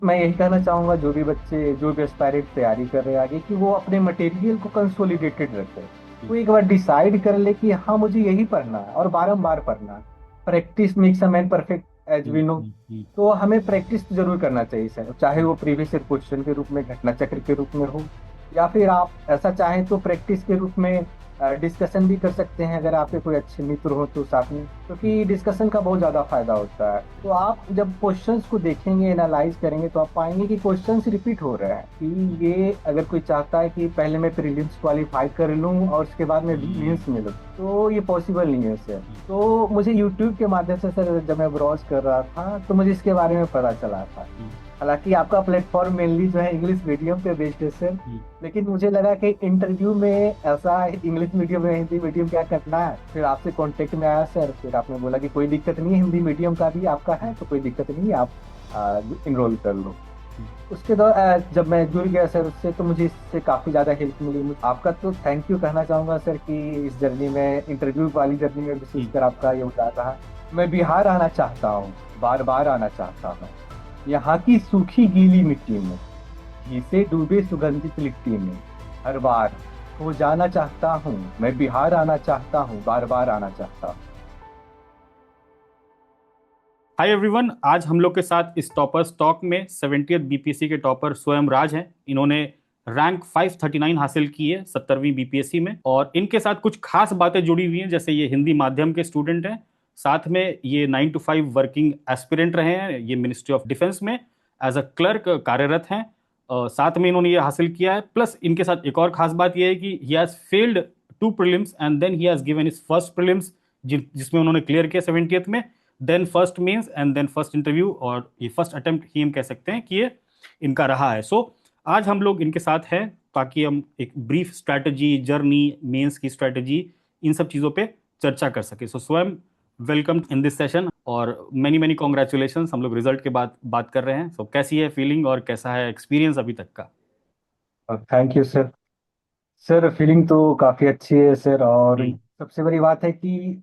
मैं यही कहना चाहूंगा, जो भी बच्चे, जो भी एस्पायरेट तैयारी कर रहे हैं आगे, कि वो अपने मटेरियल को कंसोलिडेटेड रखें। हम्म, वो एक बार डिसाइड कर ले कि हाँ मुझे यही पढ़ना है और बारंबार पढ़ना है। Practice makes a man perfect, as we know. Hmm. तो हमें प्रैक्टिस तो जरूर करना चाहिए सर, चाहे हम्म, वो प्रीवियस ईयर क्वेश्चन के रूप में, घटना चक्र के रूप में हो, या फिर आप ऐसा चाहें तो प्रैक्टिस के रूप में डिस्कशन भी कर सकते हैं, अगर आपके कोई अच्छे मित्र हो तो साथ में, हम्म, क्योंकि डिस्कशन का बहुत ज्यादा फायदा होता है। तो आप जब क्वेश्चंस को देखेंगे, एनालाइज करेंगे, तो आप पाएंगे कि क्वेश्चंस रिपीट हो रहे हैं, कि ये अगर कोई चाहता है कि पहले मैं प्रीलिम्स क्वालिफाई कर लूं और उसके बाद मैं हम्म, मेंस में लूं, तो ये पॉसिबल नहीं है सर। हम्म, तो मुझे यूट्यूब के माध्यम से सर, जब मैं ब्राउज कर रहा था तो मुझे इसके बारे में पता चला था। हम्म, हालांकि आपका प्लेटफॉर्म मेनली जो है इंग्लिश मीडियम पे बेस्ड है सर, हम्म। लेकिन मुझे लगा कि इंटरव्यू में ऐसा इंग्लिश मीडियम या हिंदी मीडियम क्या करना है। फिर आपसे कांटेक्ट में आया सर, फिर आपने बोला कि कोई दिक्कत नहीं है, हिंदी मीडियम का भी आपका है तो कोई दिक्कत नहीं है, आप इनरोल कर लो। उसके बाद जब मैं जुड़ गया सर उससे, तो मुझे इससे काफ़ी ज़्यादा हेल्प मिली। आपका तो थैंक यू कहना चाहूँगा सर, कि इस जर्नी में, इंटरव्यू वाली जर्नी में विशेषकर आपका योगदान रहा। मैं बिहार आना चाहता हूँ, बार बार आना चाहता हूँ, यहाँ की सूखी गीली मिट्टी में, घी से डूबे सुगंधित लिट्टी में, हर बार खो जाना चाहता हूँ। मैं बिहार आना चाहता हूँ, बार बार आना चाहता हूँ। हाय एवरीवन, आज हम लोग के साथ इस टॉपर स्टॉक में 70th बीपीएससी के टॉपर स्वयं राज हैं। इन्होंने रैंक 539 हासिल की है 70वीं बीपीएससी में, और इनके साथ कुछ खास बातें जुड़ी हुई हैं। जैसे ये हिंदी माध्यम के स्टूडेंट हैं, साथ में ये 9 to 5 वर्किंग एस्पिरेंट रहे हैं, ये मिनिस्ट्री ऑफ डिफेंस में एज अ क्लर्क कार्यरत हैं। साथ में इन्होंने ये हासिल किया है। प्लस इनके साथ एक और खास बात यह है कि he has failed 2 prelims and then he has given his first prelims, जिसमें उन्होंने क्लियर किया 70th में, then first mains and then first interview, और ये फर्स्ट अटेम्प्ट ही हम कह सकते हैं कि ये इनका रहा है। सो आज हम लोग इनके साथ हैं ताकि हम एक ब्रीफ स्ट्रैटेजी, जर्नी, मेंस की स्ट्रैटेजी, इन सब चीज़ों पे चर्चा कर सके। सो स्वयं, वेलकम इन दिस सेशन, और मैनी मैनी कॉन्ग्रेचुलेशन। हम लोग रिजल्ट के बाद बात कर रहे हैं। सो कैसी है फीलिंग और कैसा है एक्सपीरियंस अभी तक का? और thank you sir. Sir feeling तो काफ़ी अच्छी है सर, और हम्म, सबसे बड़ी बात है कि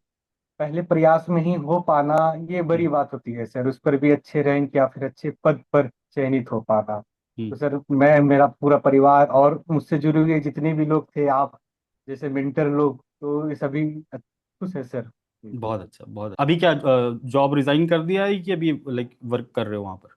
पहले प्रयास में ही हो पाना, ये हम्म, बड़ी बात होती है सर। उस पर भी अच्छे रैंक या फिर अच्छे पद पर चयनित हो पाना। हम्म। तो सर मैं, मेरा पूरा परिवार और मुझसे जुड़े हुए जितने भी लोग थे, आप जैसे मेंटर लोग, तो ये सभी खुश है सर। बहुत अच्छा, बहुत अभी क्या जॉब रिजाइन कर दिया है कि अभी लाइक वर्क कर रहे हो वहां पर?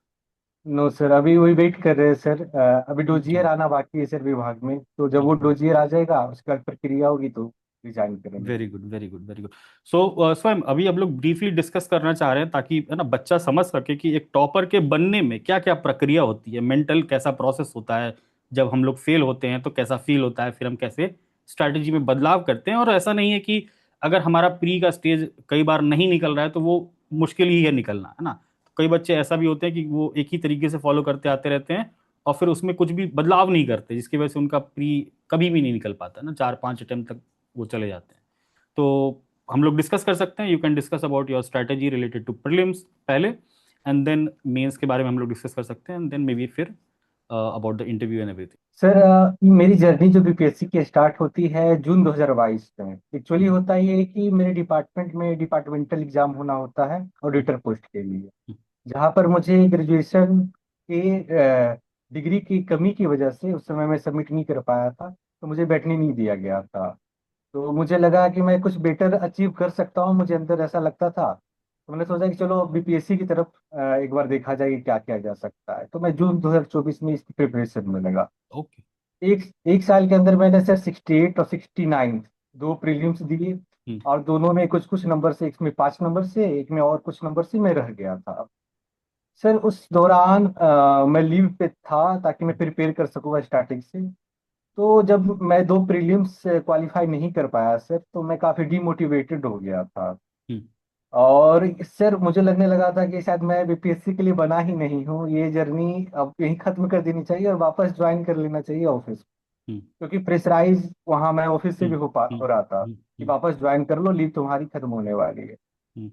नो सर, अभी वही वेट कर रहे हैं सर। अभी अच्छा। डोजियर आना बाकी है सर विभाग में, तो जब वो अच्छा। डोजियर आ जाएगा उसके बाद प्रक्रिया होगी तो रिजाइन करेंगे। Very good, very good, very good. So Swayam, अभी हम लोग ब्रीफली डिस्कस करना चाह रहे हैं ताकि है ना बच्चा समझ सके कि एक टॉपर के बनने में क्या क्या प्रक्रिया होती है, मेंटल कैसा प्रोसेस होता है, जब हम लोग फेल होते हैं तो कैसा फील होता है, फिर हम कैसे स्ट्रैटेजी में बदलाव करते हैं। और ऐसा नहीं है कि अगर हमारा प्री का स्टेज कई बार नहीं निकल रहा है तो वो मुश्किल ही है निकलना, है ना। तो कई बच्चे ऐसा भी होते हैं कि वो एक ही तरीके से फॉलो करते आते रहते हैं और फिर उसमें कुछ भी बदलाव नहीं करते, जिसकी वजह से उनका प्री कभी भी नहीं निकल पाता ना, 4-5 अटेम्प्ट तक वो चले जाते हैं। तो हम लोग डिस्कस कर सकते हैं। You can discuss about your strategy related to prelims पहले, एंड देन मेंस के बारे में हम लोग डिस्कस कर सकते हैं, एंड देन मे बी फिर about the interview and everything. Sir मेरी जर्नी जो बीपीएससी की स्टार्ट होती है जून 2022 में। एक्चुअली होता ये है कि मेरे डिपार्टमेंट में डिपार्टमेंटल एग्जाम होना होता है ऑडिटर पोस्ट के लिए, जहाँ पर मुझे ग्रेजुएशन के डिग्री की कमी की वजह से उस समय मैं सबमिट नहीं कर पाया था, तो मुझे बैठने नहीं दिया गया था। तो मुझे लगा कि मैं कुछ बेटर अचीव कर सकता हूँ, मुझे अंदर ऐसा लगता था। तो मैंने सोचा कि चलो बीपीएससी की तरफ एक बार देखा जाए कि क्या किया जा सकता है। तो मैं जून 2024 में इसकी प्रिपरेशन में लगा। ओके। एक एक साल के अंदर मैंने सर 68 और 69 दो प्रीलिम्स दिए, और दोनों में कुछ कुछ नंबर से, एक में 5 नंबर से, एक में और कुछ नंबर से मैं रह गया था। सर उस दौरान मैं लीव पे था ताकि मैं प्रिपेयर कर सकूँ स्टार्टिंग से। तो जब मैं दो प्रीलिम्स क्वालिफाई नहीं कर पाया सर, तो मैं काफ़ी डिमोटिवेटेड हो गया था। और सर मुझे लगने लगा था कि शायद मैं बीपीएससी के लिए बना ही नहीं हूँ, ये जर्नी अब यहीं खत्म कर देनी चाहिए और वापस ज्वाइन कर लेना चाहिए ऑफिस। क्योंकि प्रेशराइज वहाँ मैं ऑफिस से भी हो रहा था कि वापस ज्वाइन कर लो, लीव तुम्हारी खत्म होने वाली है।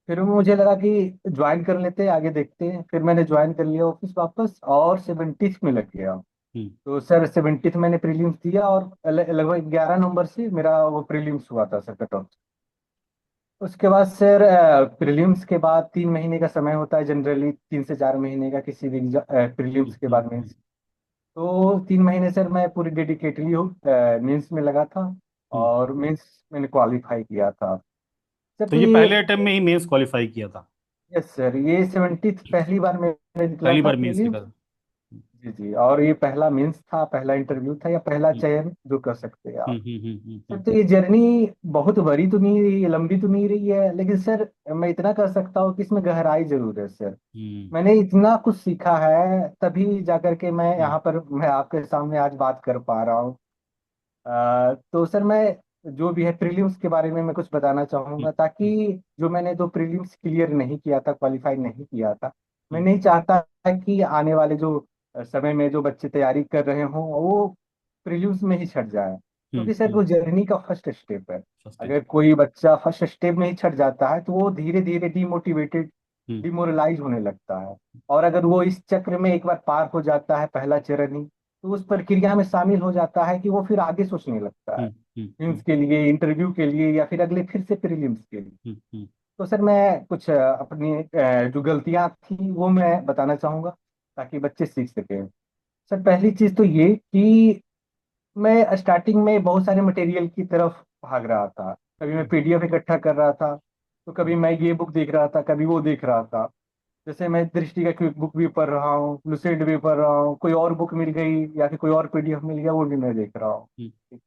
फिर मुझे लगा कि ज्वाइन कर लेते हैं, आगे देखते हैं। फिर मैंने ज्वाइन कर लिया ऑफिस वापस, और 70th में लग गया। तो सर 70th मैंने प्रीलिम्स दिया, और लगभग 11 नंबर से मेरा वो प्रीलिम्स हुआ था सर, कट ऑफ। उसके बाद सर प्रीलिम्स के बाद 3 महीने का समय होता है, जनरली 3 से 4 महीने का किसी भी प्रीलिम्स के बाद हम्म। मेंस। तो 3 महीने सर मैं पूरी डेडिकेटली हो मेंस में लगा था, हम्म। और मेंस मैंने क्वालिफाई किया था सर। तो तो ये ये, पहले अटेम्प्ट में ही मेंस क्वालिफाई किया था? यस सर, ये 70 पहली बार मेरा निकला पहली था बार मेंस प्रीलिम्स। निकला था? जी जी, और ये पहला मेंस था, पहला इंटरव्यू था, या पहला हम्म। चयन जो कर सकते हैं आप। सर हम्म। तो ये जर्नी बहुत बड़ी तो नहीं रही, लंबी तो नहीं रही है, लेकिन सर मैं इतना कर सकता हूँ कि इसमें गहराई जरूर है सर। हम्म। मैंने इतना कुछ सीखा है, तभी जाकर के मैं हम्म। यहाँ पर मैं आपके सामने आज बात कर पा रहा हूँ। तो सर मैं जो भी है प्रीलिम्स के बारे में मैं कुछ बताना हम्म। चाहूंगा, ताकि जो मैंने दो प्रीलिम्स क्लियर नहीं किया था, क्वालिफाई नहीं किया था, मैं हम्म। नहीं चाहता कि आने वाले जो समय में जो बच्चे तैयारी कर रहे हों वो प्रीलिम्स में ही छट जाए, क्योंकि सर हम्म। वो जर्नी का फर्स्ट स्टेप है। सस्ते। अगर कोई बच्चा फर्स्ट स्टेप में ही छट जाता है तो वो धीरे धीरे डिमोटिवेटेड, हम्म। डिमोरलाइज होने लगता है। और अगर वो इस चक्र में एक बार पार हो जाता है, पहला चरण ही, तो उस प्रक्रिया में शामिल हो जाता है कि वो फिर आगे सोचने लगता है, हम्म। हम्म। मेंस हम्म। के लिए, इंटरव्यू के लिए, या फिर अगले फिर से प्रीलिम्स के लिए। हम्म। तो सर मैं कुछ अपनी जो गलतियां थी वो मैं बताना चाहूंगा, ताकि बच्चे सीख सकें। सर पहली चीज तो ये कि मैं स्टार्टिंग में बहुत सारे मटेरियल की तरफ भाग रहा था। कभी मैं पीडीएफ इकट्ठा कर रहा था, तो कभी मैं ये बुक देख रहा था, कभी वो देख रहा था। जैसे मैं दृष्टि का क्विक बुक भी पढ़ रहा हूँ, लुसेंट भी पढ़ रहा हूँ, कोई और बुक मिल गई या फिर कोई और पीडीएफ मिल गया वो भी मैं देख रहा हूँ। हम्म।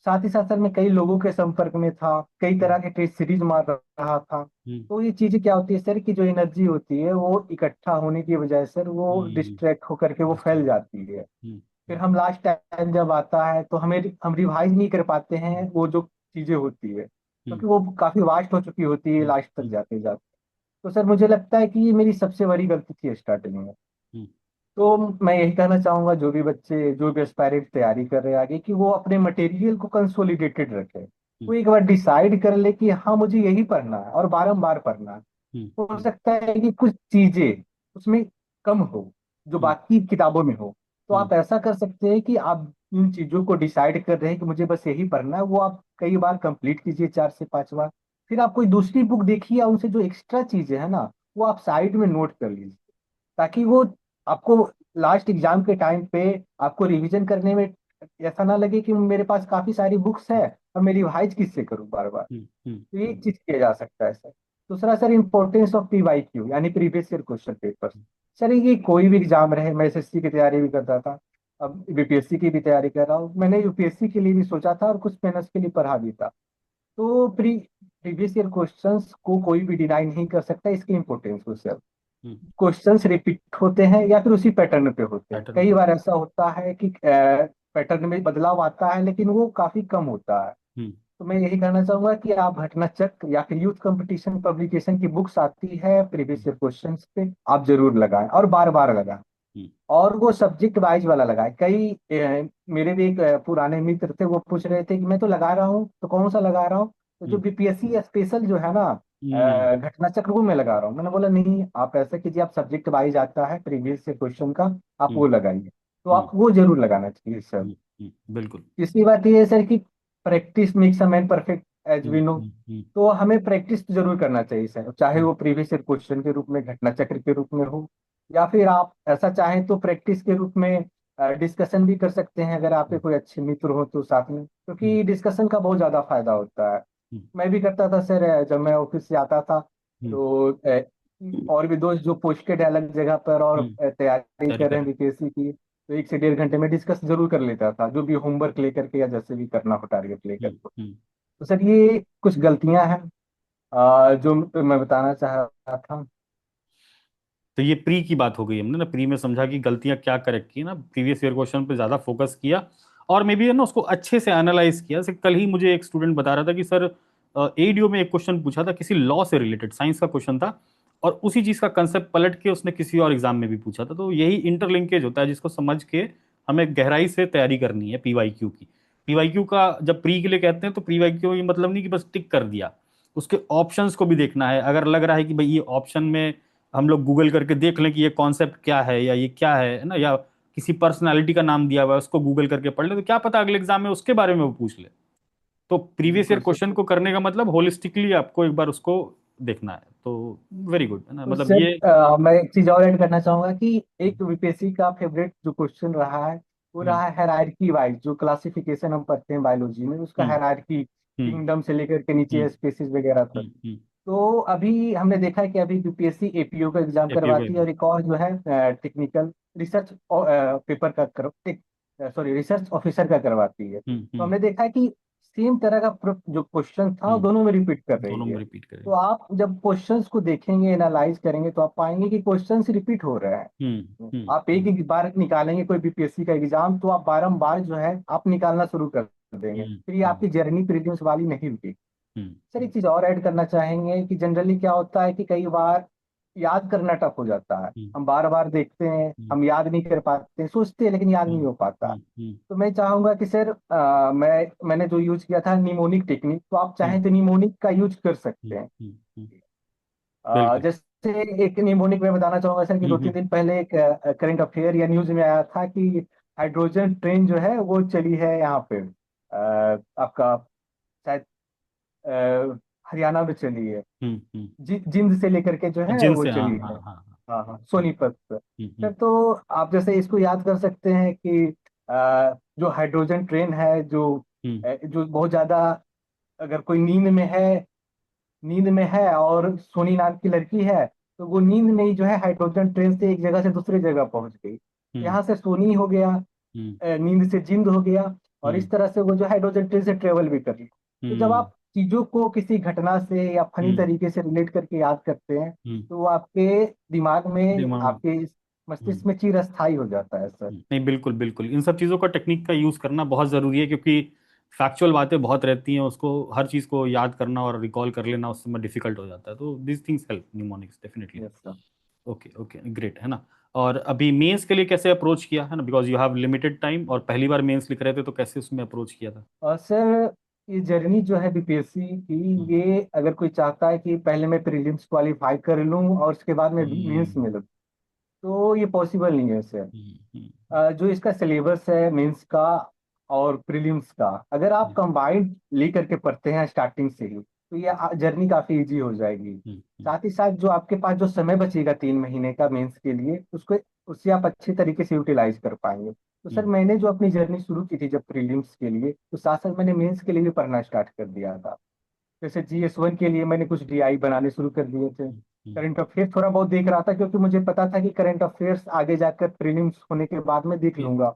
साथ ही साथ सर मैं कई लोगों के संपर्क में था, कई हम्म। तरह के टेस्ट सीरीज मार रहा था। हम्म। तो ये चीजें क्या होती है सर, कि जो एनर्जी होती है वो इकट्ठा होने की बजाय सर वो हम्म। डिस्ट्रैक्ट होकर के वो फैल डिस्ट्रीब्यूट। जाती है। हम्म। फिर हम्म। हम लास्ट टाइम जब आता है तो हम रिवाइज नहीं कर पाते हैं वो जो चीजें होती है, हम्म। क्योंकि वो काफी वास्ट हो चुकी होती है हम्म। लास्ट तक हम्म। जाते जाते। तो सर मुझे लगता है कि ये मेरी सबसे बड़ी गलती थी स्टार्टिंग में। हम्म। तो मैं यही कहना चाहूंगा जो भी बच्चे, जो भी एस्पायरेंट तैयारी कर रहे हैं आगे, कि वो अपने मटेरियल को कंसोलिडेटेड रखें। वो एक बार डिसाइड कर ले कि हाँ मुझे यही पढ़ना है और बारंबार पढ़ना है। हम्म। हो हम्म। सकता है कि कुछ चीजें उसमें कम हो जो हम्म। बाकी किताबों में हो, तो हम्म। आप ऐसा कर सकते हैं कि आप इन चीजों को डिसाइड कर रहे हैं कि मुझे बस यही पढ़ना है, वो आप कई बार कंप्लीट कीजिए, 4 से 5 बार। फिर आप कोई दूसरी बुक देखिए या उनसे जो एक्स्ट्रा चीजें है ना, वो आप साइड में नोट कर लीजिए, ताकि वो आपको लास्ट एग्जाम के टाइम पे आपको रिवीजन करने में ऐसा ना लगे कि मेरे पास काफी सारी बुक्स है और मैं रिवाइज किससे करूं बार बार। हम्म। तो ये चीज किया जा सकता है सर। दूसरा सर, इंपॉर्टेंस ऑफ पीवाईक्यू यानी previous year question paper. Sir ये कोई भी एग्जाम रहे, मैं एसएससी की तैयारी भी करता था, अब बीपीएससी की भी तैयारी कर रहा हूँ, मैंने यूपीएससी के लिए भी सोचा था और कुछ मेहनत के लिए पढ़ा भी था। तो प्रीवियस ईयर क्वेश्चंस को कोई भी डिनाई नहीं कर सकता इसकी इंपॉर्टेंस को सर। हम्म। क्वेश्चंस रिपीट होते हैं या फिर उसी पैटर्न पे होते हैं, पैटर्न कई पे। बार ऐसा होता है कि पैटर्न में बदलाव आता है लेकिन वो काफी कम होता है। हम्म। तो मैं यही कहना चाहूंगा कि आप घटना चक्र या फिर यूथ कंपटीशन पब्लिकेशन की बुक्स आती है प्रीवियस हम्म। ईयर क्वेश्चंस पे, आप जरूर लगाएं और बार बार लगाएं। हम्म। और वो सब्जेक्ट वाइज वाला लगाएं। कई मेरे भी एक पुराने मित्र थे, वो पूछ रहे थे कि मैं तो लगा रहा हूँ, तो कौन सा लगा रहा हूँ, तो जो हम्म। बीपीएससी स्पेशल जो है ना हम्म। घटना चक्र, वो मैं लगा रहा हूँ। मैंने बोला नहीं, आप ऐसा कीजिए, आप सब्जेक्ट वाइज आता है प्रीवियस ईयर क्वेश्चन का, आप हम्म। वो लगाइए। तो हम्म। आप वो जरूर लगाना चाहिए सर। बिल्कुल। तीसरी बात ये है सर कि practice makes a man perfect, as hmm. We know. Hmm. Hmm. तो हमें प्रैक्टिस जरूर करना चाहिए सर, चाहे हम्म। वो प्रीवियस ईयर क्वेश्चन के रूप में, घटना चक्र के रूप में हो, या फिर आप ऐसा चाहें तो प्रैक्टिस के रूप में डिस्कशन भी कर सकते हैं, अगर आपके कोई अच्छे मित्र हो तो साथ में, हम्म। क्योंकि डिस्कशन का बहुत ज्यादा फायदा होता है। हम्म। मैं भी करता था सर, जब मैं ऑफिस से आता था हम्म। तो और भी दोस्त जो पोस्टेड है अलग जगह पर और तैयारी तैयारी कर रहे कर हैं रहे हैं। बीपीएससी की, तो 1 से 1.5 घंटे में डिस्कस जरूर कर लेता था, जो भी होमवर्क लेकर के या जैसे भी करना हो टारगेट लेकर के। हम्म। तो सर ये कुछ गलतियां हैं जो मैं बताना चाह रहा था। तो ये प्री की बात हो गई, हमने ना प्री में समझा कि गलतियां क्या करेक्ट की ना, प्रीवियस ईयर क्वेश्चन पे ज्यादा फोकस किया और मे बी है ना उसको अच्छे से एनालाइज किया। जैसे कल ही मुझे एक स्टूडेंट बता रहा था कि सर एडीओ में एक क्वेश्चन पूछा था किसी लॉ से रिलेटेड, साइंस का क्वेश्चन था, और उसी चीज का कंसेप्ट पलट के उसने किसी और एग्जाम में भी पूछा था। तो यही इंटरलिंकेज होता है जिसको समझ के हमें गहराई से तैयारी करनी है पीवाईक्यू की। पीवाईक्यू का जब प्री के लिए कहते हैं तो पीवाईक्यू ये मतलब नहीं कि बस टिक कर दिया, उसके ऑप्शंस को भी देखना है। अगर लग रहा है कि भाई ये ऑप्शन में हम लोग गूगल करके देख लें कि ये कॉन्सेप्ट क्या है या ये क्या है ना, या किसी पर्सनालिटी का नाम दिया हुआ है उसको गूगल करके पढ़ ले, तो क्या पता अगले एग्जाम में उसके बारे में वो पूछ ले। तो प्रीवियस ईयर बिल्कुल सर। क्वेश्चन को करने का मतलब होलिस्टिकली आपको एक बार उसको देखना है, तो वेरी गुड है ना, तो मतलब सर ये। मैं एक चीज और ऐड करना चाहूंगा कि एक वीपीएससी का फेवरेट जो क्वेश्चन रहा है वो हम्म रहा है हायरार्की वाइज, जो क्लासिफिकेशन हम पढ़ते हैं बायोलॉजी में, उसका हम्म हायरार्की हम्म किंगडम से लेकर के हम्म नीचे स्पेसीज वगैरह तक। हम्म। तो अभी हमने देखा है कि अभी यूपीएससी एपीओ का एग्जाम एपीओ का करवाती है, एग्जाम। और एक और जो है टेक्निकल रिसर्च पेपर का सॉरी रिसर्च ऑफिसर का करवाती है। तो हम्म। हमने देखा है कि सेम तरह का जो क्वेश्चन था वो दोनों में रिपीट कर दोनों रही में है। रिपीट तो करेंगे। आप जब क्वेश्चंस को देखेंगे, एनालाइज करेंगे, तो आप पाएंगे कि क्वेश्चंस रिपीट हो रहे हैं। आप एक ही बार निकालेंगे कोई बीपीएससी का एग्जाम, तो आप बारम्बार जो है आप निकालना शुरू कर देंगे, हम्म फिर ये हम्म आपकी जर्नी प्रीलिम्स वाली नहीं रुकेगी। सर हम्म एक चीज और ऐड करना चाहेंगे कि जनरली क्या होता है कि कई बार याद करना टफ हो जाता है, हम्म हम बार बार देखते हैं, हम्म हम याद नहीं कर पाते, सोचते हैं लेकिन याद नहीं हो पाता। हम्म तो मैं चाहूंगा कि सर मैंने जो यूज किया था निमोनिक टेक्निक, तो आप हम्म चाहें तो निमोनिक का यूज कर सकते हैं। हम्म। बिल्कुल। जैसे एक निमोनिक में बताना चाहूंगा सर कि दो तीन हम्म। दिन पहले एक करंट अफेयर या न्यूज में आया था कि हाइड्रोजन ट्रेन जो है वो चली है यहाँ पे, आपका शायद हरियाणा में चली है, हम्म। जिंद से लेकर के जो है जिन वो से, हाँ चली हाँ है। हाँ हाँ। हाँ हाँ, हम्म सोनीपत पे। हम्म सर तो आप जैसे इसको याद कर सकते हैं कि जो हाइड्रोजन ट्रेन है, हम्म जो बहुत ज्यादा, अगर कोई नींद में है और सोनी नाम की लड़की है, तो वो नींद में ही जो है हाइड्रोजन ट्रेन से एक जगह से दूसरी जगह पहुंच गई। हम्म यहाँ से सोनी हो गया, हम्म नींद से जिंद हो गया, और हम्म इस तरह से वो जो हाइड्रोजन ट्रेन से ट्रेवल भी कर रही। तो जब हम्म आप चीजों को किसी घटना से या फनी हम्म तरीके से रिलेट करके याद करते हैं, हम्म। तो वो आपके दिमाग में, दिमाग में। आपके हम्म मस्तिष्क में चिरस्थायी हो जाता है सर। नहीं, बिल्कुल बिल्कुल, इन सब चीज़ों का टेक्निक का यूज़ करना बहुत ज़रूरी है, क्योंकि फैक्चुअल बातें बहुत रहती हैं, उसको हर चीज़ को याद करना और रिकॉल कर लेना उस समय डिफिकल्ट हो जाता है, तो this things help mnemonics definitely. Yes sir. Okay okay, great है ना। और अभी मेंस के लिए कैसे अप्रोच किया है ना, because you have limited time, और पहली बार मेंस लिख रहे थे, तो कैसे उसमें अप्रोच किया था? और सर ये जर्नी जो है बीपीएससी हम्म की, ये अगर कोई चाहता है कि पहले मैं प्रीलिम्स क्वालिफाई कर लूं और उसके बाद मैं मेंस हम्म में लगूं, तो ये पॉसिबल नहीं है सर। हम्म जो इसका सिलेबस है मेंस का और प्रीलिम्स का, अगर आप कंबाइंड लेकर के पढ़ते हैं स्टार्टिंग से ही, तो ये जर्नी काफी इजी हो जाएगी। साथ ही साथ जो आपके पास जो समय बचेगा 3 महीने का मेंस के लिए, उसको उससे आप अच्छे तरीके से यूटिलाइज कर पाएंगे। तो सर हम्म मैंने जो अपनी जर्नी शुरू की थी जब प्रीलिम्स के लिए, तो साथ साथ मैंने मेंस के लिए भी पढ़ना स्टार्ट कर दिया था। जैसे जीएस 1 के लिए मैंने कुछ डीआई बनाने शुरू कर दिए थे। हम्म करंट अफेयर थोड़ा बहुत देख रहा था, क्योंकि मुझे पता था कि करंट अफेयर्स आगे जाकर प्रीलिम्स होने के बाद में देख लूंगा।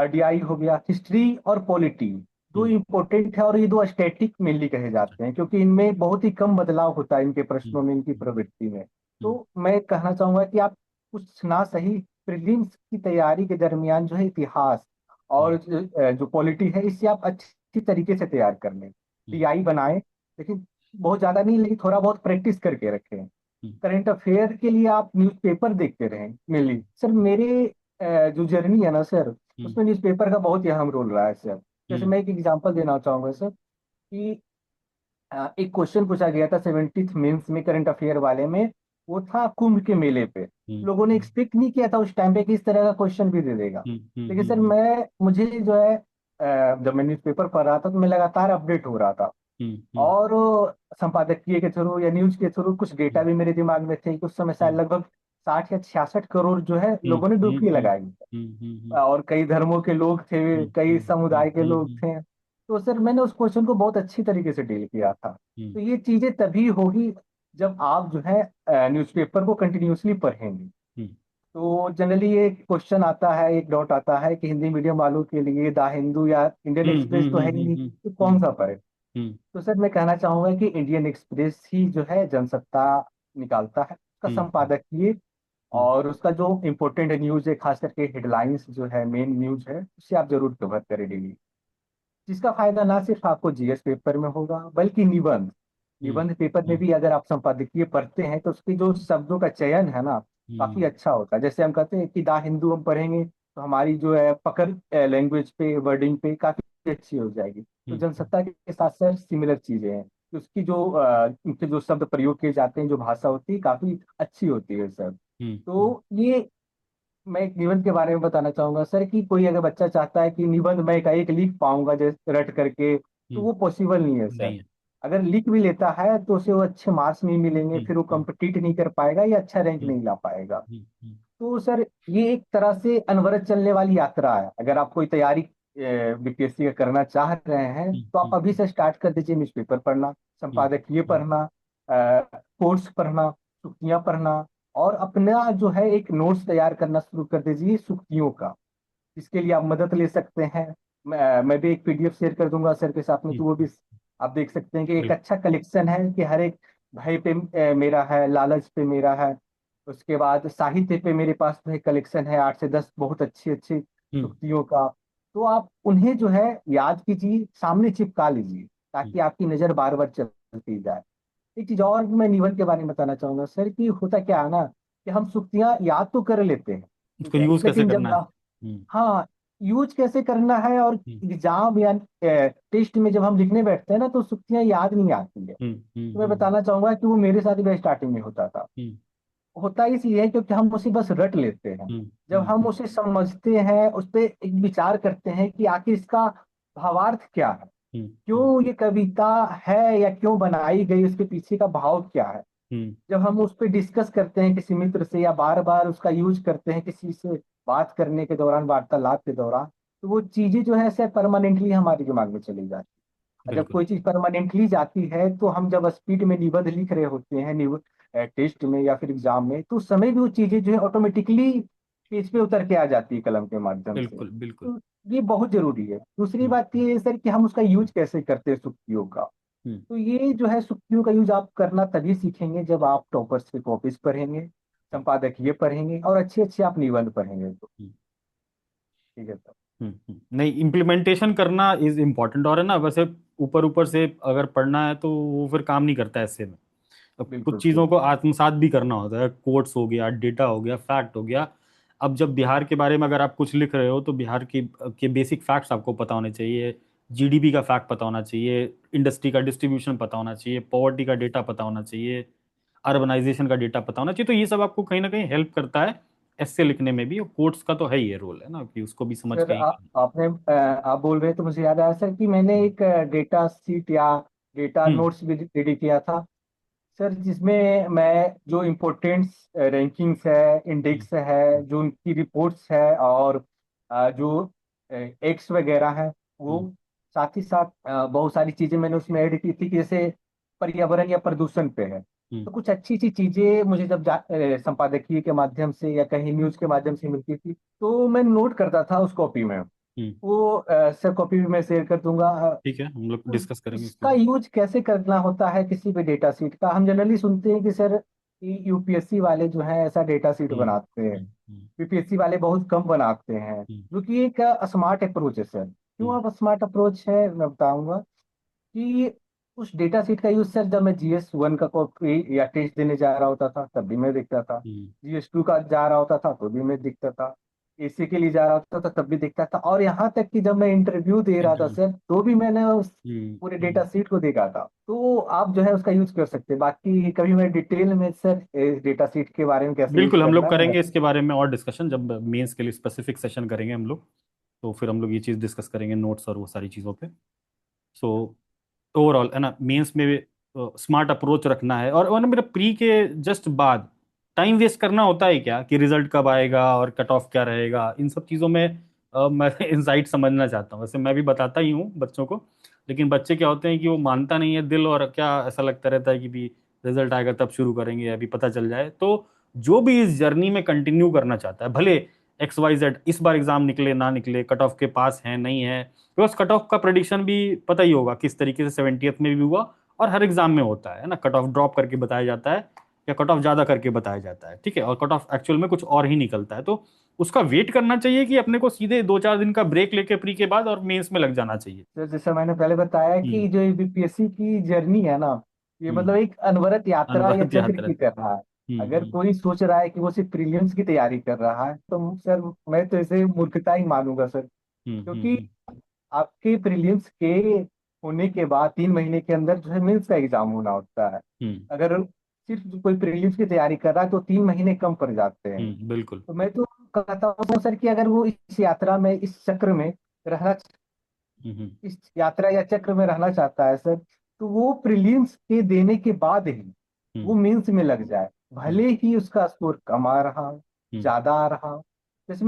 डीआई हो गया, हिस्ट्री और पॉलिटी, दो हम्म इम्पोर्टेंट है, और ये दो स्टैटिक मेनली कहे जाते हैं, क्योंकि इनमें बहुत ही कम बदलाव होता है इनके प्रश्नों में, इनकी प्रवृत्ति में। हम्म तो मैं कहना चाहूंगा कि आप कुछ ना सही प्रीलिम्स की तैयारी के दरमियान जो है इतिहास और जो पॉलिटी है, इससे आप अच्छी तरीके से तैयार कर लें। हम्म डीआई बनाएं, लेकिन बहुत ज्यादा नहीं, लेकिन थोड़ा बहुत प्रैक्टिस करके रखें। हम्म करंट अफेयर के लिए आप न्यूज़पेपर देखते रहें मेनली सर। मेरे जो जर्नी है ना सर, हम्म उसमें न्यूज़पेपर का बहुत ही अहम रोल रहा है सर। जैसे हम्म मैं एक एग्जांपल देना चाहूंगा सर कि एक क्वेश्चन पूछा गया था 70th मेंस में करंट अफेयर वाले में, वो था कुंभ के मेले पे। हम्म लोगों ने एक्सपेक्ट नहीं किया था उस टाइम पे कि इस तरह का क्वेश्चन भी दे देगा। लेकिन सर मुझे जो है जब मैं न्यूज़पेपर पढ़ रहा था, तो मैं लगातार अपडेट हो रहा था, हम्म और संपादकीय के थ्रू या न्यूज के थ्रू कुछ डेटा भी मेरे दिमाग में थे कि उस समय शायद हम्म लगभग 60 या 66 करोड़ जो है हम्म लोगों ने हम्म डुबकी हम्म लगाई, हम्म और कई धर्मों के लोग थे, कई समुदाय के लोग थे। तो सर मैंने उस क्वेश्चन को बहुत अच्छी तरीके से डील किया था। तो ये चीजें तभी होगी जब आप जो है न्यूज़पेपर को कंटिन्यूअसली पढ़ेंगे। तो जनरली ये क्वेश्चन आता है, एक डाउट आता है कि हिंदी मीडियम वालों के लिए द हिंदू या इंडियन एक्सप्रेस तो है ही नहीं, तो कौन सा पढ़े। तो सर मैं कहना चाहूंगा कि इंडियन एक्सप्रेस ही जो है जनसत्ता निकालता है, उसका संपादकीय और उसका जो इम्पोर्टेंट न्यूज है, खास करके हेडलाइंस जो है, मेन न्यूज है, उसे आप जरूर कवर करें डेली। जिसका फायदा ना सिर्फ आपको जीएस पेपर में होगा, बल्कि निबंध निबंध पेपर में भी अगर आप संपादकीय पढ़ते हैं, तो उसके जो शब्दों का चयन है ना, काफी अच्छा होता है। जैसे हम कहते हैं कि द हिंदू हम पढ़ेंगे, तो हमारी जो है पकड़ लैंग्वेज पे, वर्डिंग पे काफी अच्छी हो जाएगी। तो जनसत्ता के साथ साथ सिमिलर चीजें हैं कि उसकी जो उनके जो शब्द प्रयोग किए जाते हैं, जो भाषा होती है, काफी अच्छी होती है सर। तो ये मैं एक निबंध के बारे में बताना चाहूंगा सर कि कोई अगर बच्चा चाहता है कि निबंध मैं एक लिख पाऊंगा जैसे रट करके, तो वो पॉसिबल नहीं है सर। नहीं है। अगर लिख भी लेता है तो उसे वो अच्छे मार्क्स नहीं मिलेंगे, हम्म फिर वो हम्म कम्पिटिट नहीं कर पाएगा या अच्छा रैंक हम्म नहीं ला पाएगा। हम्म हम्म तो सर ये एक तरह से अनवरत चलने वाली यात्रा है। अगर आप कोई तैयारी बीपीएससी का करना चाह रहे हैं तो आप अभी से स्टार्ट कर दीजिए। न्यूज़पेपर पढ़ना, हम्म संपादकीय हम्म पढ़ना, कोर्स पढ़ना, सुक्तियां पढ़ना, और अपना जो है एक नोट्स तैयार करना शुरू कर दीजिए सुक्तियों का। इसके लिए आप मदद ले सकते हैं। मैं भी एक पीडीएफ शेयर कर दूंगा सर के साथ में, तो वो भी हम्म, आप देख सकते हैं कि एक बिल्कुल। अच्छा कलेक्शन है कि हर एक भय पे मेरा है, लालच पे मेरा है। उसके बाद साहित्य पे मेरे पास जो है कलेक्शन है 8 से 10 बहुत अच्छी अच्छी हम्म सूक्तियों का। तो आप उन्हें जो है याद कीजिए, सामने चिपका लीजिए, हम्म ताकि आपकी नजर बार बार चलती जाए। एक चीज और मैं निबंध के बारे में बताना चाहूंगा सर, कि होता क्या है ना, कि हम सुक्तियां याद तो कर लेते हैं, ठीक उसको है, यूज कैसे लेकिन करना जब है। हम्म हाँ, यूज कैसे करना है, और हम्म एग्जाम या टेस्ट में जब हम लिखने बैठते हैं ना तो सुक्तियां याद नहीं आती है। हम्म तो हम्म मैं हम्म बताना चाहूंगा कि वो मेरे साथ भी स्टार्टिंग में होता था। हम्म होता इसलिए है क्योंकि हम उसे बस रट लेते हैं। हम्म जब हम हम्म उसे समझते हैं, उस पर एक विचार करते हैं कि आखिर इसका भावार्थ क्या है, हम्म हम्म क्यों ये कविता है या क्यों बनाई गई, उसके पीछे का भाव क्या है। हम्म जब हम उस पर डिस्कस करते हैं किसी मित्र से, या बार बार उसका यूज करते हैं किसी से बात करने के दौरान, वार्तालाप के दौरान, तो वो चीजें जो है सर परमानेंटली हमारे दिमाग में चली जाती है। जब बिल्कुल। कोई चीज परमानेंटली जाती है तो हम जब स्पीड में निबंध लिख रहे होते हैं टेस्ट में या फिर एग्जाम में, तो उस समय भी वो चीजें जो है ऑटोमेटिकली पेज पे उतर के आ जाती है कलम के माध्यम से। बिल्कुल बिल्कुल। तो ये बहुत जरूरी है। दूसरी हम्म बात ये है सर कि हम उसका यूज कैसे करते हैं सुक्तियों का। हम्म तो ये जो है सुक्तियों का यूज आप करना तभी सीखेंगे जब आप टॉपर्स के कॉपीज पढ़ेंगे, संपादकीय पढ़ेंगे, और अच्छे अच्छे आप निबंध पढ़ेंगे तो हम्म ठीक है सर। नहीं, इम्प्लीमेंटेशन करना इज इम्पोर्टेंट, और है ना, वैसे ऊपर ऊपर से अगर पढ़ना है तो वो फिर काम नहीं करता है ऐसे में। अब कुछ बिल्कुल चीज़ों सही। को आत्मसात भी करना होता है, कोट्स हो गया, डेटा हो गया, फैक्ट हो गया। अब जब बिहार के बारे में अगर आप कुछ लिख रहे हो तो बिहार के बेसिक फैक्ट्स आपको पता होने चाहिए। जीडीपी का फैक्ट पता होना चाहिए, इंडस्ट्री का डिस्ट्रीब्यूशन पता होना चाहिए, पॉवर्टी का डेटा पता होना चाहिए, अर्बनाइजेशन का डेटा पता होना चाहिए। तो ये सब आपको कहीं ना कहीं हेल्प करता है ऐसे लिखने में भी, और कोर्ट्स का तो है ही, ये रोल है ना कि उसको भी समझ सर के ही करना। आप बोल रहे हैं तो मुझे याद आया सर कि मैंने हम्म एक डेटा सीट या डेटा हम्म नोट्स भी रेडी किया था सर, जिसमें मैं जो इम्पोर्टेंट्स रैंकिंग्स है, हम्म इंडेक्स है, जो उनकी रिपोर्ट्स है, और जो एक्स वगैरह है वो, हम्म साथ ही साथ बहुत सारी चीजें मैंने उसमें ऐड की थी कि जैसे पर्यावरण या प्रदूषण पे है। हम्म तो कुछ अच्छी अच्छी चीजें मुझे जब संपादकीय के माध्यम से या कहीं न्यूज के माध्यम से मिलती थी, तो मैं नोट करता था उस कॉपी में। हम्म। वो सब कॉपी भी मैं शेयर कर दूंगा। ठीक है, हम लोग तो डिस्कस करेंगे इसके इसका ऊपर। यूज कैसे करना होता है किसी भी डेटा सीट का, हम जनरली सुनते हैं कि सर यूपीएससी वाले जो है ऐसा डेटा सीट हम्म बनाते हैं, हम्म हम्म बीपीएससी वाले बहुत कम बनाते हैं, हम्म जो कि एक स्मार्ट अप्रोच है सर। क्यों हम्म आप स्मार्ट अप्रोच है मैं बताऊंगा कि उस डेटा सीट का यूज सर जब मैं जीएस 1 का कॉपी या टेस्ट देने जा रहा होता था तब भी मैं देखता था, हम्म जीएस 2 का जा रहा होता था तो भी मैं दिखता था, एसी के लिए जा रहा होता था तब भी दिखता था, और यहाँ तक कि जब मैं इंटरव्यू दे रहा था इंटरव्यू। सर तो भी मैंने उस हम्म पूरे हम्म डेटा सीट को देखा था। तो आप जो है उसका यूज कर सकते हैं। बाकी कभी मैं डिटेल में सर इस डेटा सीट के बारे में कैसे यूज बिल्कुल, हम लोग करना है। करेंगे इसके बारे में और डिस्कशन, जब मेंस के लिए स्पेसिफिक सेशन करेंगे हम लोग, तो फिर हम लोग ये चीज़ डिस्कस करेंगे नोट्स और वो सारी चीज़ों पे। सो ओवरऑल है ना, मेंस में स्मार्ट अप्रोच रखना है, और ना मेरा प्री के जस्ट बाद टाइम वेस्ट करना होता है क्या, कि रिजल्ट कब आएगा और कट ऑफ क्या रहेगा, इन सब चीज़ों में मैं इंसाइट समझना चाहता हूँ। वैसे मैं भी बताता ही हूँ बच्चों को, लेकिन बच्चे क्या होते हैं कि वो मानता नहीं है दिल, और क्या ऐसा लगता रहता है कि भी रिजल्ट आएगा तब शुरू करेंगे, अभी पता चल जाए। तो जो भी इस जर्नी में कंटिन्यू करना चाहता है, भले XYZ इस बार एग्जाम निकले ना निकले, कट ऑफ के पास है नहीं है, बिकॉज कट ऑफ का प्रेडिक्शन भी पता ही होगा किस तरीके से 70th में भी हुआ, और हर एग्जाम में होता है ना, कट ऑफ ड्रॉप करके बताया जाता है या कट ऑफ ज्यादा करके बताया जाता है, ठीक है, और कट ऑफ एक्चुअल में कुछ और ही निकलता है। तो उसका वेट करना चाहिए कि अपने को सीधे 2-4 दिन का ब्रेक लेके प्री के बाद और मेंस में लग जाना चाहिए। सर जैसे मैंने पहले बताया हम्म कि जो बीपीएससी की जर्नी है ना, ये मतलब हम्म एक अनवरत यात्रा या अनवरत चक्र यात्रा। की तरह है। अगर हम्म। कोई सोच रहा है कि वो सिर्फ प्रीलिम्स की तैयारी कर रहा है तो सर मैं तो इसे मूर्खता ही मानूंगा सर। हम्म हम्म क्योंकि हम्म आपके प्रीलिम्स के होने के बाद 3 महीने के अंदर जो है मेंस का एग्जाम होना होता है। हम्म अगर सिर्फ कोई प्रीलिम्स की तैयारी कर रहा है तो 3 महीने कम पड़ जाते हैं। बिल्कुल। तो मैं तो कहता हूँ सर कि अगर वो इस यात्रा में, इस चक्र में रहना इस यात्रा या चक्र में रहना चाहता है सर, तो वो प्रीलिम्स के देने के बाद ही वो हम्म। मेंस में लग जाए, हम्म। भले ही उसका स्कोर कम आ रहा हो, हम्म। ज्यादा आ रहा हो। जैसे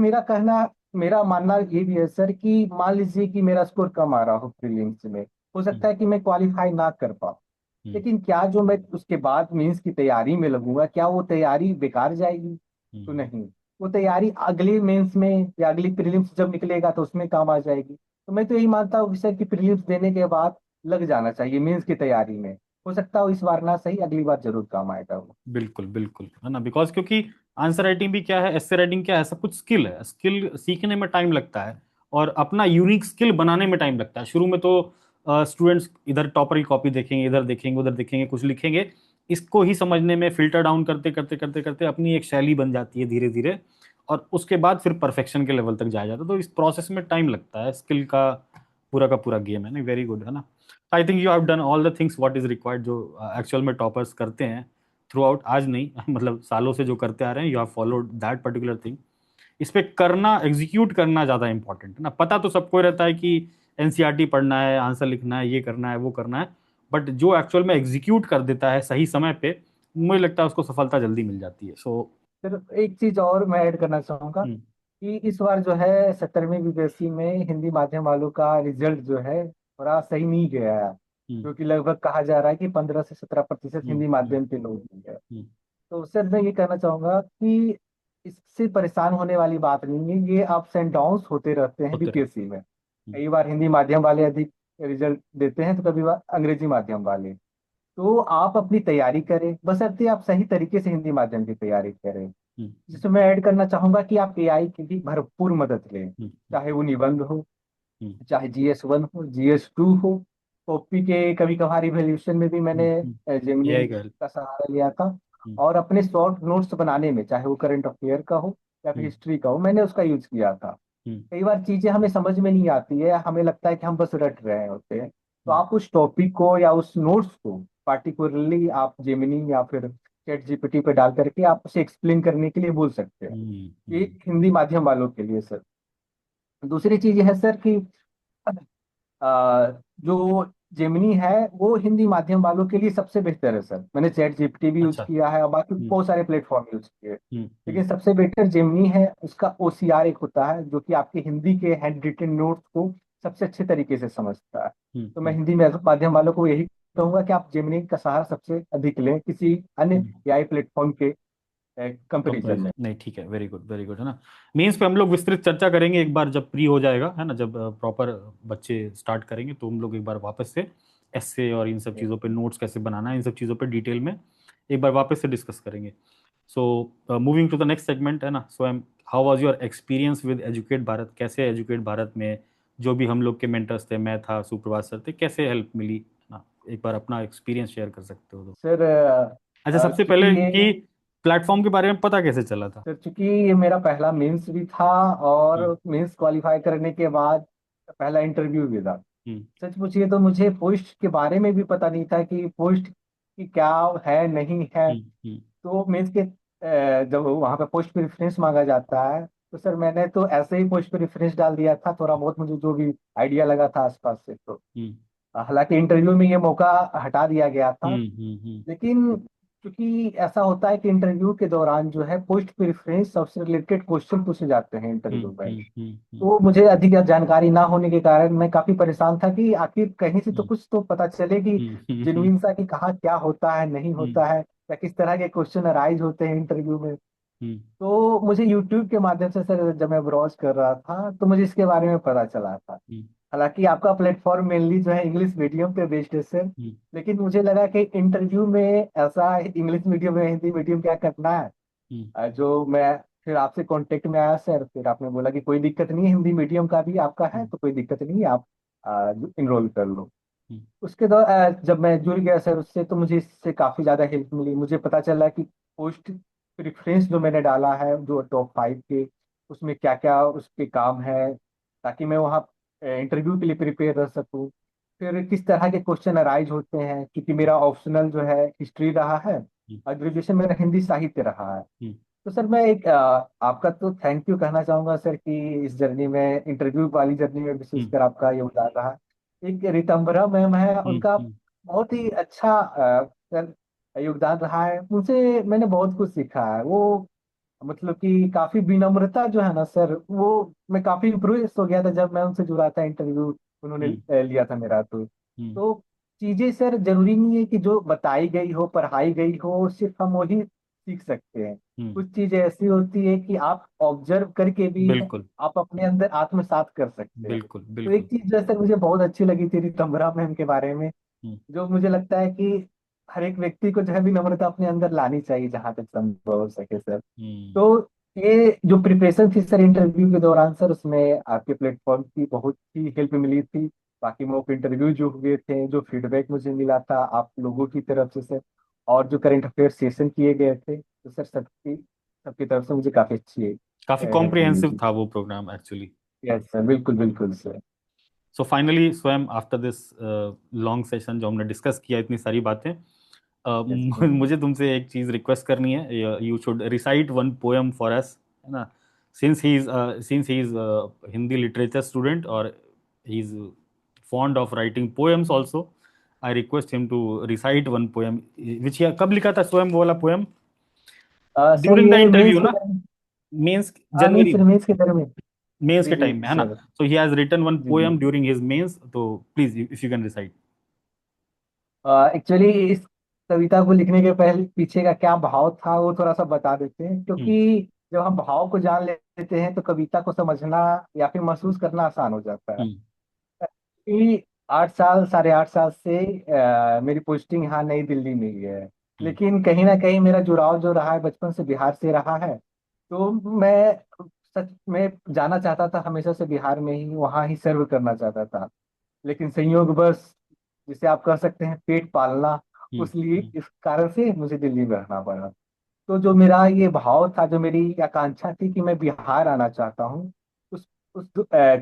मेरा मानना ये भी है सर कि मान लीजिए कि मेरा स्कोर कम आ रहा हो प्रीलिम्स में, हो सकता हम्म। है कि मैं क्वालिफाई ना कर पाऊँ, हम्म। लेकिन क्या जो मैं उसके बाद मेंस की तैयारी में लगूंगा, क्या वो तैयारी बेकार जाएगी? तो हम्म। नहीं, वो तैयारी अगले मेंस में या अगली प्रीलिम्स जब निकलेगा तो उसमें काम आ जाएगी। तो मैं तो यही मानता हूँ कि सर कि प्रीलिम्स देने के बाद लग जाना चाहिए मेंस की तैयारी में। हो सकता है इस बार ना सही, अगली बार जरूर काम आएगा वो। बिल्कुल बिल्कुल, है ना, बिकॉज क्योंकि आंसर राइटिंग भी क्या है, एस्से राइटिंग क्या है, सब कुछ स्किल है, स्किल सीखने में टाइम लगता है और अपना यूनिक स्किल बनाने में टाइम लगता है। शुरू में तो स्टूडेंट्स इधर टॉपर की कॉपी देखेंगे, इधर देखेंगे, उधर देखेंगे, कुछ लिखेंगे, इसको ही समझने में फिल्टर डाउन करते करते करते करते अपनी एक शैली बन जाती है धीरे धीरे, और उसके बाद फिर परफेक्शन के लेवल तक जाया जाता है। तो इस प्रोसेस में टाइम लगता है, स्किल का पूरा गेम है ना। वेरी गुड, है ना। I think you have done all the things what is required, जो एक्चुअल में टॉपर्स करते हैं थ्रू आउट, आज नहीं मतलब सालों से जो करते आ रहे हैं, you have followed that particular thing. इस पे करना, एग्जीक्यूट करना ज्यादा इंपॉर्टेंट है ना। पता तो सबको रहता है कि एनसीईआरटी पढ़ना है, आंसर लिखना है, ये करना है, वो करना है, बट जो एक्चुअल में एग्जीक्यूट कर देता है सही समय पे, मुझे लगता है उसको सफलता जल्दी मिल जाती है। सो फिर एक चीज और मैं ऐड करना चाहूंगा कि इस बार जो है 17वीं बीपीएससी में हिंदी माध्यम वालों का रिजल्ट जो है थोड़ा सही नहीं गया है, क्योंकि लगभग कहा जा रहा है कि 15 से 17% हिंदी माध्यम के लोग ही है। तो सर मैं ये कहना चाहूंगा कि इससे परेशान होने वाली बात नहीं है, ये अप्स एंड डाउन्स होते रहते हैं होते रहे। बीपीएससी में। कई बार हिंदी माध्यम वाले अधिक रिजल्ट देते हैं तो कभी बार अंग्रेजी माध्यम वाले। तो आप अपनी तैयारी करें, बशर्ते आप सही तरीके से हिंदी माध्यम की तैयारी करें। जिसमें मैं ऐड करना चाहूंगा कि आप एआई की भी भरपूर मदद लें, चाहे वो निबंध हो, चाहे GS1 हो, GS2 हो। कॉपी के कभी कभार इवैल्यूएशन में भी मैंने जेमिनी यही कह। का सहारा लिया था। और अपने शॉर्ट नोट्स बनाने में, चाहे वो करंट अफेयर का हो या फिर हिस्ट्री का हो, मैंने उसका यूज किया था। कई बार चीजें हमें समझ में नहीं आती है, हमें लगता है कि हम बस रट रहे होते हैं, तो आप उस टॉपिक को या उस नोट्स को पार्टिकुलरली आप जेमिनी या फिर चैट जीपीटी पे डाल करके आप उसे एक्सप्लेन करने के लिए बोल सकते हैं। ये हिंदी माध्यम वालों के लिए सर। दूसरी चीज ये है सर कि जो जेमिनी है वो हिंदी माध्यम वालों के लिए सबसे बेहतर है सर। मैंने चैट जीपीटी भी यूज अच्छा। किया है और बाकी हम्म। बहुत सारे प्लेटफॉर्म यूज किए, हम्म। हम्म। लेकिन सबसे बेटर जेमिनी है। उसका OCR एक होता है जो कि आपके हिंदी के हैंड रिटन नोट्स को सबसे अच्छे तरीके से समझता है। हम्म। तो मैं हिंदी माध्यम वालों को यही कहूंगा कि आप जेमिनी का सहारा सबसे अधिक लें किसी अन्य हम्म। AI प्लेटफॉर्म के कंपैरिजन कंपैरिजन में। नहीं, ठीक है, वेरी गुड, है ना। मेंस पे हम लोग विस्तृत चर्चा करेंगे एक बार जब प्री हो जाएगा, है ना, जब प्रॉपर बच्चे स्टार्ट करेंगे, तो हम लोग एक बार वापस से एस्से और इन सब चीज़ों पे नोट्स कैसे बनाना है, इन सब चीज़ों पे डिटेल में एक बार वापस से डिस्कस करेंगे। So moving to the next segment, है ना। So how was your experience with educate Bharat, कैसे एजुकेट भारत में जो भी हम लोग के मेंटर्स थे, मैं था, सुप्रभात सर थे, कैसे हेल्प मिली, है ना। एक बार अपना एक्सपीरियंस शेयर कर सकते हो तो। सर अच्छा, सबसे चूंकि पहले ये कि प्लेटफॉर्म के बारे में पता कैसे चला था। सर चूंकि ये मेरा पहला मेंस भी था और हम्म। मेंस क्वालिफाई करने के बाद पहला इंटरव्यू भी था। हम्म। सच पूछिए तो मुझे पोस्ट के बारे में भी पता नहीं था कि पोस्ट की क्या है नहीं है। हम्म। हम्म। तो मेंस के जब वहाँ पे पोस्ट पे रेफरेंस मांगा जाता है, तो सर मैंने तो ऐसे ही पोस्ट पे रेफरेंस डाल दिया था, थोड़ा बहुत मुझे जो भी आइडिया लगा था आसपास से। तो हम्म। हालांकि इंटरव्यू में ये मौका हटा दिया गया था, हम्म। हम्म। लेकिन क्योंकि ऐसा होता है कि इंटरव्यू के दौरान जो है पोस्ट प्रेफरेंस सबसे रिलेटेड क्वेश्चन पूछे जाते हैं हम्म। इंटरव्यू में। हम्म। हम्म। तो मुझे अधिक जानकारी ना होने के कारण मैं काफी परेशान था कि आखिर कहीं से तो हम्म। कुछ तो पता चले कि हम्म। हम्म। जेन्युइन सा कि कहाँ क्या होता है नहीं हम्म। होता है, या किस तरह के क्वेश्चन अराइज होते हैं इंटरव्यू में। हम्म। तो मुझे यूट्यूब के माध्यम से सर जब मैं ब्राउज कर रहा था तो मुझे इसके बारे में पता चला था। हम्म। हालांकि आपका प्लेटफॉर्म मेनली जो है इंग्लिश मीडियम पे बेस्ड है सर, हम्म। लेकिन मुझे लगा कि इंटरव्यू में ऐसा इंग्लिश मीडियम या हिंदी मीडियम क्या करना है। हम्म। जो मैं फिर आपसे कांटेक्ट में आया सर, फिर आपने बोला कि कोई दिक्कत नहीं है, हिंदी मीडियम का भी आपका है हम्म। तो कोई दिक्कत नहीं है, आप इनरोल कर लो। हम्म। उसके बाद जब मैं जुड़ गया सर उससे, तो मुझे इससे काफ़ी ज़्यादा हेल्प मिली। मुझे पता चला कि पोस्ट प्रेफरेंस जो मैंने डाला है जो टॉप 5 के, उसमें क्या क्या उसके काम है, ताकि मैं वहाँ इंटरव्यू के लिए प्रिपेयर रह सकूँ। फिर किस तरह के क्वेश्चन अराइज होते हैं, क्योंकि मेरा ऑप्शनल जो है हिस्ट्री रहा है हम्म। और ग्रेजुएशन मेरा हिंदी साहित्य रहा है। तो सर मैं एक आपका तो थैंक यू कहना चाहूंगा सर कि इस जर्नी में, इंटरव्यू वाली जर्नी में हम्म विशेषकर आपका योगदान रहा। एक रितंबरा मैम है, उनका हम्म बहुत ही अच्छा सर योगदान रहा है। उनसे मैंने बहुत कुछ सीखा है। वो मतलब कि काफी विनम्रता जो है ना सर, वो मैं काफी इम्प्रेस हो गया था जब मैं उनसे जुड़ा था। इंटरव्यू उन्होंने हम्म लिया था मेरा। हम्म तो चीजें सर जरूरी नहीं है कि जो बताई गई हो, पढ़ाई गई हो, सिर्फ हम वही सीख सकते हैं। हम्म, कुछ चीजें ऐसी होती है कि आप ऑब्जर्व करके भी बिल्कुल आप अपने अंदर आत्मसात कर सकते हैं। बिल्कुल तो एक बिल्कुल। चीज जो है सर मुझे बहुत अच्छी लगी थी रितंबरा मैम के बारे में, हम्म जो मुझे लगता है कि हर एक व्यक्ति को जो है विनम्रता अपने अंदर लानी चाहिए जहां तक संभव हो सके सर। हम्म तो ये जो प्रिपरेशन थी सर इंटरव्यू के दौरान सर, उसमें आपके प्लेटफॉर्म की बहुत ही हेल्प मिली थी। बाकी मॉक इंटरव्यू जो हुए थे, जो फीडबैक मुझे मिला था आप लोगों की तरफ से सर, और जो करंट अफेयर सेशन किए गए थे, तो सर सबकी सबकी तरफ से मुझे काफी अच्छी काफी हेल्प मिली कॉम्प्रिहेंसिव थी। था वो प्रोग्राम एक्चुअली। यस सर, बिल्कुल बिल्कुल सर। सो फाइनली स्वयं आफ्टर दिस लॉन्ग सेशन जो हमने डिस्कस किया इतनी सारी बातें, यस मुझे तुमसे एक चीज रिक्वेस्ट करनी है। You should recite one poem for us, है ना। Since he is Hindi literature student और he is fond of writing poems also, I request him to recite one poem which कब लिखा था स्वयं वो वाला पोएम? सर ड्यूरिंग द ये interview mains के ना? मेंस, हाँ नहीं जनवरी सर, मेंस के तरह में। मेंस जी के जी टाइम में, है ना। Sir. So he has written one जी जी। पोएम ड्यूरिंग हिज मेंस, तो please if you can recite. Actually इस कविता को लिखने के पहले पीछे का क्या भाव था वो थोड़ा सा बता देते हैं, हम्म क्योंकि जब हम भाव को जान लेते हैं तो कविता को समझना या फिर महसूस करना आसान हो जाता है। हम्म कि 8 साल, 8.5 साल से मेरी पोस्टिंग यहाँ नई दिल्ली में ही है। हम्म लेकिन कहीं ना कहीं मेरा जुड़ाव जो रहा है बचपन से बिहार से रहा है। तो मैं सच में जाना चाहता था हमेशा से बिहार में ही, वहाँ ही सर्व करना चाहता था। लेकिन संयोग बस, जिसे आप कह सकते हैं पेट पालना, हम्म उस लिए हम्म इस कारण से मुझे दिल्ली में रहना पड़ा। तो जो मेरा ये भाव था, जो मेरी आकांक्षा थी कि मैं बिहार आना चाहता हूँ, उस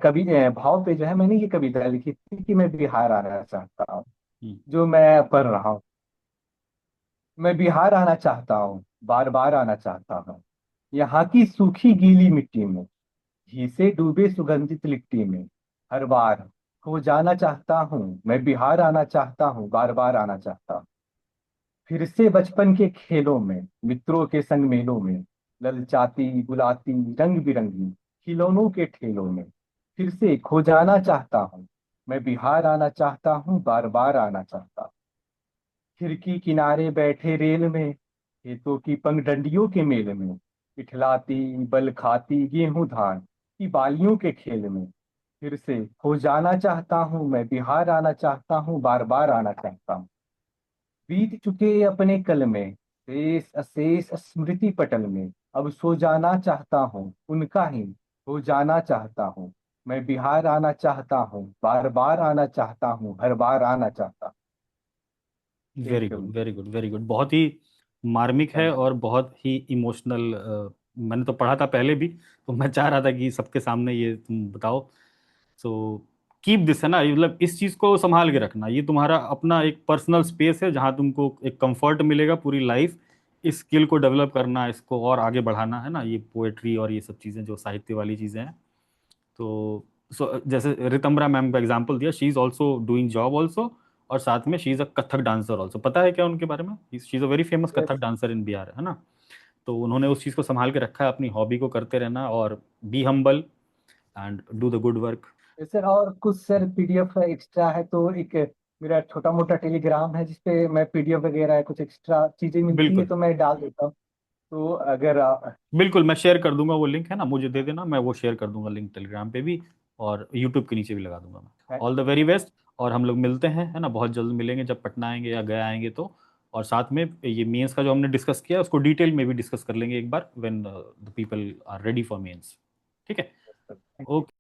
कवि भाव पे जो है मैंने ये कविता लिखी थी कि मैं बिहार आना चाहता हूँ, हम्म जो मैं पढ़ रहा हूँ। मैं बिहार आना चाहता हूँ, बार बार आना चाहता हूँ, यहाँ की सूखी गीली मिट्टी में, घी से डूबे सुगंधित लिट्टी में, हर बार खो जाना चाहता हूँ। मैं बिहार आना चाहता हूँ, बार बार आना चाहता हूँ। फिर से बचपन के खेलों में, मित्रों के संग मेलों में, ललचाती बुलाती रंग बिरंगी खिलौनों के ठेलों में, फिर से खो जाना चाहता हूँ। मैं बिहार आना चाहता हूँ, बार बार आना चाहता हूँ। खिड़की किनारे बैठे रेल में, खेतों की पगडंडियों के मेल में, इठलाती बल खाती गेहूं धान की बालियों के खेल में, फिर से हो जाना चाहता हूँ। मैं बिहार आना चाहता हूँ, बार बार आना चाहता हूँ। बीत चुके अपने कल में, शेष अशेष स्मृति पटल में, अब सो जाना चाहता हूँ उनका ही हो जाना चाहता हूँ। मैं बिहार आना चाहता हूँ, बार बार आना चाहता हूँ, हर बार आना चाहता हूँ। वेरी यही गुड कविता। वेरी गुड वेरी गुड, बहुत ही मार्मिक है थैंक और बहुत ही इमोशनल। मैंने तो पढ़ा था पहले भी, तो मैं चाह रहा था कि सबके सामने ये तुम बताओ। सो कीप दिस, है ना, मतलब इस चीज को संभाल के रखना। ये तुम्हारा अपना एक पर्सनल स्पेस है जहाँ तुमको एक कंफर्ट मिलेगा पूरी लाइफ। इस स्किल को डेवलप करना, इसको और आगे बढ़ाना, है ना, ये पोएट्री और ये सब चीजें जो साहित्य वाली चीजें हैं। तो जैसे रितंबरा मैम का एग्जांपल दिया, she is also doing job also, और साथ में she is a Kathak dancer also. पता है क्या उनके बारे में? She is a very famous you. Kathak dancer इन बिहार, है ना। तो उन्होंने उस चीज को संभाल के रखा है, अपनी हॉबी को करते रहना और be humble and do the good work. Sir और कुछ सर पीडीएफ एक्स्ट्रा है तो एक मेरा छोटा मोटा टेलीग्राम है जिसपे मैं पीडीएफ वगैरह कुछ एक्स्ट्रा चीजें मिलती है बिल्कुल तो मैं डाल देता हूँ। तो अगर बिल्कुल, मैं शेयर कर दूंगा वो लिंक, है ना, मुझे दे देना, मैं वो शेयर कर दूंगा लिंक टेलीग्राम पे भी, और यूट्यूब के नीचे भी लगा दूंगा मैं। ऑल द वेरी बेस्ट, और हम लोग मिलते हैं, है ना, बहुत जल्द मिलेंगे जब पटना आएंगे या गया आएंगे तो। और साथ में ये मेंस का जो हमने डिस्कस किया उसको डिटेल में भी डिस्कस कर लेंगे एक बार, when the people are ready for mains. ठीक है। ओके।